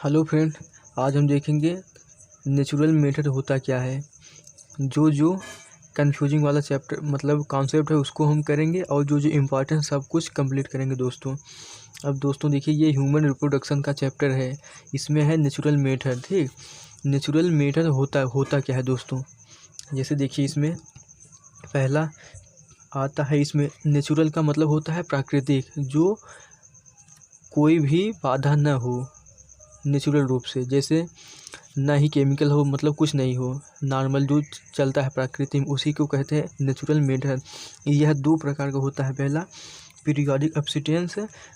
Hello friend, आज हम देखेंगे नेचुरल मेथड होता क्या है। जो कंफ्यूजिंग वाला चैप्टर मतलब कॉन्सेप्ट है उसको हम करेंगे और जो इम्पोर्टेंट सब कुछ कंप्लीट करेंगे दोस्तों। अब दोस्तों देखिए, ये ह्यूमन रिप्रोडक्शन का चैप्टर है, इसमें है नेचुरल मेथड। ठीक, नेचुरल मेथड होता क्या है दोस्तों। जैसे देखिए, इसमें पहला आता है, इसमें नेचुरल का मतलब होता है प्राकृतिक, जो कोई भी बाधा न हो नेचुरल रूप से, जैसे ना ही केमिकल हो, मतलब कुछ नहीं हो, नॉर्मल जो चलता है प्रकृति में, उसी को कहते हैं नेचुरल मेथड। यह दो प्रकार का होता है, पहला पीरियोडिक एब्सिटेंस,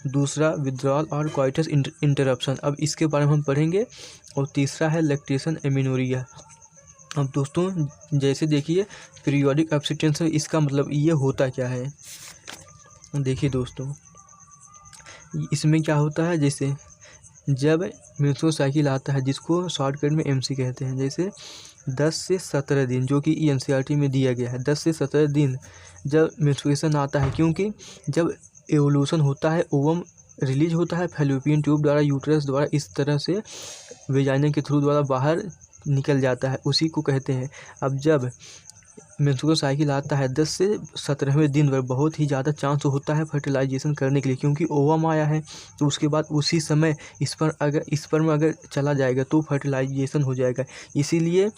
दूसरा विथड्रॉल और कोइटस इंटरप्शन। अब इसके बारे में हम पढ़ेंगे। और तीसरा है लैक्टेशन एमेनोरिया। अब दोस्तों जैसे देखिए, पीरियोडिक एब्सिटेंस, इसका मतलब ये होता क्या है। देखिए दोस्तों, इसमें क्या होता है, जैसे जब मेंस्ट्रुअल साइकिल आता है, जिसको शॉर्टकट में एमसी कहते हैं, जैसे 10 से 17 दिन, जो कि एनसीईआरटी में दिया गया है, 10 से 17 दिन जब मेंस्ट्रुएशन आता है, क्योंकि जब एवोल्यूशन होता है, ओवम रिलीज होता है फैलोपियन ट्यूब द्वारा, यूट्रस द्वारा, इस तरह से वेजाइना के थ्रू द्वारा बाहर निकल जाता है, उसी को कहते हैं। अब जब मेंस्ट्रुअल साइकिल आता है 10 से 17वें दिन पर बहुत ही ज़्यादा चांस होता है फर्टिलाइजेशन करने के लिए, क्योंकि ओवम आया है, तो उसके बाद उसी समय इस पर में अगर चला जाएगा तो फर्टिलाइजेशन हो जाएगा। इसीलिए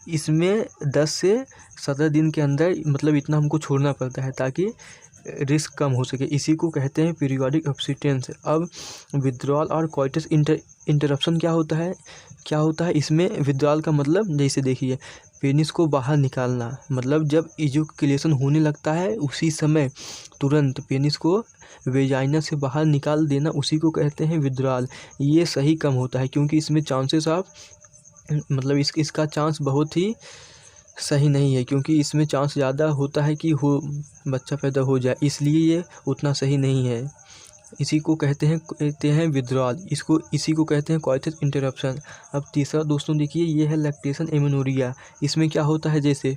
इसमें 10 से 17 दिन के अंदर मतलब इतना हमको छोड़ना पड़ता है, ताकि रिस्क कम हो सके। इसी को कहते हैं पीरियोडिक एब्सिटेंस। अब विथड्रॉल और कोइटस इंटरप्शन क्या होता है इसमें विथड्रॉल का मतलब, जैसे देखिए, पेनिस को बाहर निकालना, मतलब जब इजैकुलेशन होने लगता है उसी समय तुरंत पेनिस को वेजाइना से बाहर निकाल देना, उसी को कहते हैं विथड्रॉल। ये सही कम होता है, क्योंकि इसमें चांसेस ऑफ मतलब इसका चांस बहुत ही सही नहीं है, क्योंकि इसमें चांस ज़्यादा होता है कि बच्चा पैदा हो जाए, इसलिए ये उतना सही नहीं है। इसी को कहते हैं विथड्रॉल, इसी को कहते हैं कोइटस इंटरप्शन। अब तीसरा दोस्तों देखिए, ये है लैक्टेशन एमेनोरिया। इसमें क्या होता है, जैसे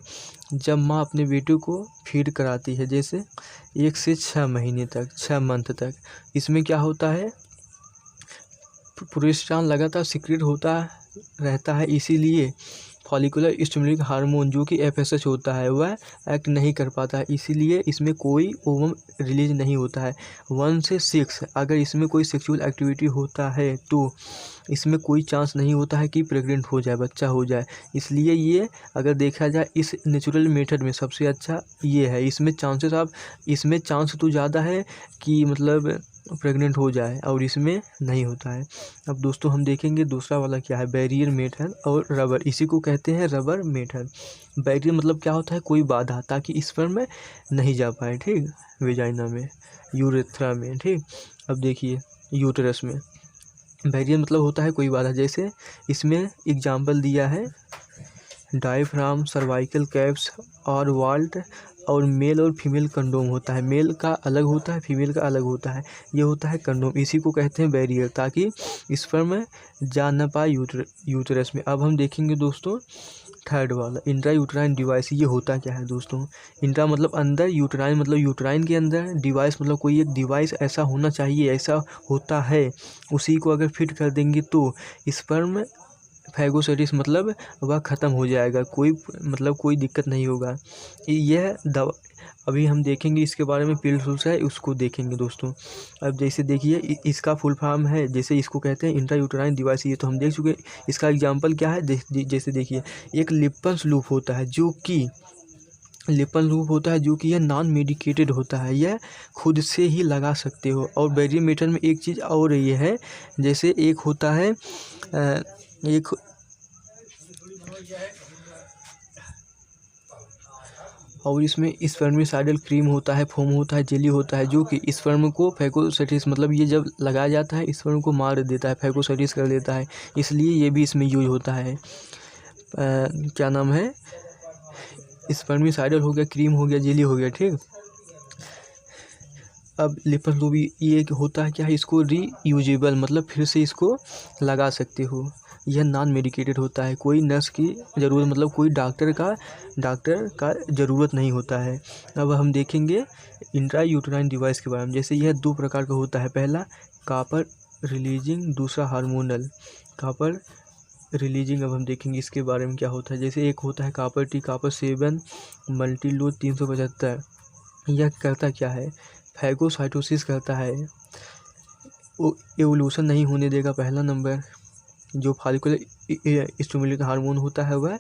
जब माँ अपने बेटे को फीड कराती है, जैसे 1 से 6 महीने तक, 6 मंथ तक, इसमें क्या होता है, प्रोजेस्टेरॉन लगातार सीक्रेट होता रहता है, इसीलिए फॉलिकुलर स्टिमुलेटिंग हार्मोन जो कि एफएसएच होता है वह एक्ट नहीं कर पाता है, इसीलिए इसमें कोई ओवम रिलीज नहीं होता है। 1 से 6 अगर इसमें कोई सेक्सुअल एक्टिविटी होता है तो इसमें कोई चांस नहीं होता है कि प्रेग्नेंट हो जाए, बच्चा हो जाए। इसलिए ये अगर देखा जाए इस नेचुरल मेथड में सबसे अच्छा ये है। इसमें चांस तो ज़्यादा है कि मतलब प्रेग्नेंट हो जाए, और इसमें नहीं होता है। अब दोस्तों हम देखेंगे दूसरा वाला क्या है, बैरियर मेथड और रबर। इसी को कहते हैं रबर मेथड। बैरियर मतलब क्या होता है, कोई बाधा, ताकि स्पर्म में नहीं जा पाए, ठीक, वेजाइना में, यूरेथ्रा में, ठीक। अब देखिए यूटरस में बैरियर मतलब होता है कोई बाधा, जैसे इसमें एग्जाम्पल दिया है डायफ्राम, सर्वाइकल कैप्स और वाल्ट, और मेल और फीमेल कंडोम होता है। मेल का अलग होता है, फीमेल का अलग होता है, ये होता है कंडोम। इसी को कहते हैं बैरियर, ताकि स्पर्म जा न पाए यूटरस में। अब हम देखेंगे दोस्तों थर्ड वाला, इंट्रा यूटराइन डिवाइस। ये होता क्या है दोस्तों, इंट्रा मतलब अंदर, यूटराइन मतलब यूटराइन के अंदर, डिवाइस मतलब कोई एक डिवाइस ऐसा होना चाहिए, ऐसा होता है, उसी को अगर फिट कर देंगे तो स्पर्म फैगोसाइटिस मतलब वह ख़त्म हो जाएगा, कोई दिक्कत नहीं होगा। यह दवा अभी हम देखेंगे, इसके बारे में पिल्स है, उसको देखेंगे दोस्तों। अब जैसे देखिए, इसका फुल फॉर्म है, जैसे इसको कहते हैं इंट्रा यूटराइन डिवाइस, ये तो हम देख चुके। इसका एग्जांपल क्या है, जैसे देखिए, एक लिप्पन्स लूप होता है, जो कि यह नॉन मेडिकेटेड होता है, यह खुद से ही लगा सकते हो। और बैरियर मेथड में एक चीज़ और ये है, जैसे एक होता है और इसमें स्पर्मिसाइडल क्रीम होता है, फोम होता है, जेली होता है, जो कि स्पर्म को फैगोसाइटिस मतलब ये जब लगाया जाता है स्पर्म को मार देता है, फैगोसाइटिस कर देता है, इसलिए ये भी इसमें यूज होता है। क्या नाम है, स्पर्मिसाइडल हो गया, क्रीम हो गया, जेली हो गया, ठीक। अब लिपस लूप ये होता है क्या है, इसको रीयूजेबल मतलब फिर से इसको लगा सकते हो। यह नॉन मेडिकेटेड होता है, कोई नर्स की ज़रूरत मतलब कोई डॉक्टर का ज़रूरत नहीं होता है। अब हम देखेंगे इंट्रा यूटराइन डिवाइस के बारे में। जैसे यह 2 प्रकार का होता है, पहला कॉपर रिलीजिंग, दूसरा हार्मोनल। कॉपर रिलीजिंग अब हम देखेंगे इसके बारे में क्या होता है। जैसे एक होता है कॉपर टी, कॉपर 7 मल्टीलो 375। यह करता क्या है, फैगोसाइटोसिस करता है, वो एवोल्यूशन नहीं होने देगा। पहला नंबर जो फॉलिकुलर स्टिमुलेटिंग हार्मोन होता है वह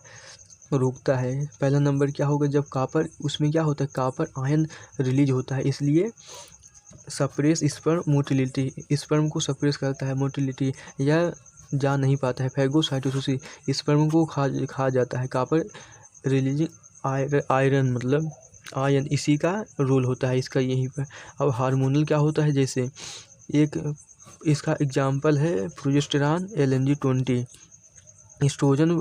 रोकता है। पहला नंबर क्या होगा, जब कॉपर, उसमें क्या होता है, कॉपर आयन रिलीज होता है, इसलिए सप्रेस स्पर्म मोटिलिटी, स्पर्म को सप्रेस करता है। मोटिलिटी, यह जा नहीं पाता है। फैगोसाइटोसिस, स्पर्म को खा जाता है। कॉपर रिलीजिंग आयरन मतलब आयन, इसी का रोल होता है इसका यहीं पर। अब हार्मोनल क्या होता है, जैसे एक इसका एग्जाम्पल है प्रोजेस्टेरॉन LNG-20, एस्ट्रोजन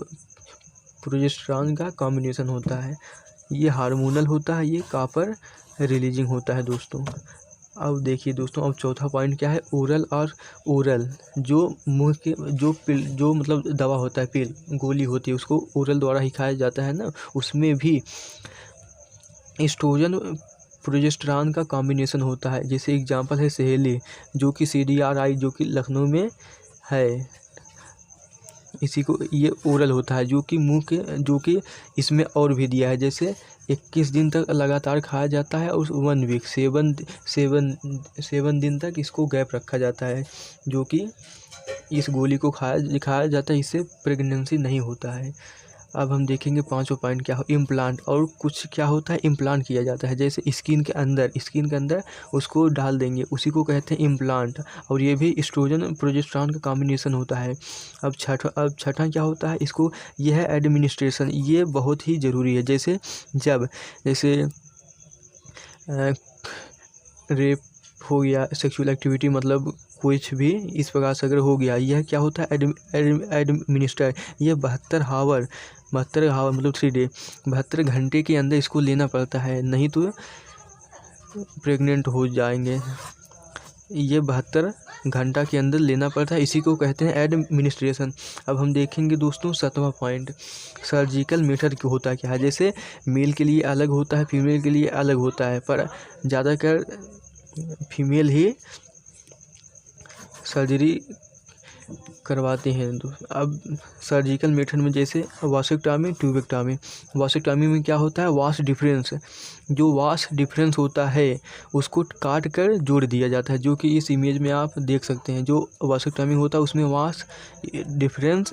प्रोजेस्टेरॉन का कॉम्बिनेशन होता है, ये हार्मोनल होता है, ये कॉपर रिलीजिंग होता है दोस्तों। अब देखिए दोस्तों, अब चौथा पॉइंट क्या है, ओरल और ओरल, जो मुंह के जो पिल, जो मतलब दवा होता है, पिल गोली होती है, उसको ओरल द्वारा ही खाया जाता है ना, उसमें भी एस्ट्रोजन प्रोजेस्टेरॉन का कॉम्बिनेशन होता है। जैसे एग्जांपल है सहेली, जो कि CDRI, जो कि लखनऊ में है, इसी को ये ओरल होता है, जो कि मुंह के, जो कि इसमें और भी दिया है, जैसे 21 दिन तक लगातार खाया जाता है, उस 1 वीक 7 दिन तक इसको गैप रखा जाता है, जो कि इस गोली को खाया जाता है, इससे प्रेगनेंसी नहीं होता है। अब हम देखेंगे पांचवा पॉइंट क्या हो, इम्प्लांट, और कुछ क्या होता है, इम्प्लांट किया जाता है, जैसे स्किन के अंदर उसको डाल देंगे, उसी को कहते हैं इम्प्लांट, और ये भी एस्ट्रोजन प्रोजेस्टेरॉन का कॉम्बिनेशन होता है। अब छठा क्या होता है, इसको, यह है एडमिनिस्ट्रेशन, ये बहुत ही ज़रूरी है। जैसे रेप हो गया, सेक्सुअल एक्टिविटी मतलब कुछ भी इस प्रकार से अगर हो गया, यह क्या होता है, एडमिनिस्टर, ये 72 मतलब 3 डे, 72 घंटे के अंदर इसको लेना पड़ता है, नहीं तो प्रेग्नेंट हो जाएंगे। ये 72 घंटा के अंदर लेना पड़ता है, इसी को कहते हैं एडमिनिस्ट्रेशन। अब हम देखेंगे दोस्तों 7वां पॉइंट, सर्जिकल मेथड होता क्या है। जैसे मेल के लिए अलग होता है, फीमेल के लिए अलग होता है, पर ज़्यादातर फीमेल ही सर्जरी करवाते हैं। अब सर्जिकल मेथड में जैसे वासेक्टॉमी, ट्यूबेक्टॉमी में क्या होता है, वास डिफरेंस, जो वास डिफरेंस होता है उसको काट कर जोड़ दिया जाता है, जो कि इस इमेज में आप देख सकते हैं। जो वासेक्टॉमी होता है उसमें वास डिफरेंस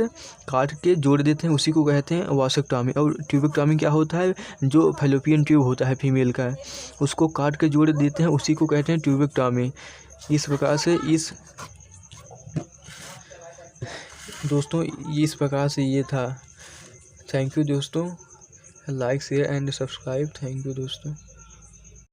काट के जोड़ देते हैं, उसी को कहते हैं वासेक्टॉमी। और ट्यूबेक्टॉमी क्या होता है, जो फैलोपियन ट्यूब होता है फीमेल का, उसको काट के जोड़ देते हैं, उसी को कहते हैं ट्यूबेक्टॉमी। इस प्रकार से दोस्तों इस प्रकार से ये था। थैंक यू दोस्तों, like share and subscribe. Thank you दोस्तों।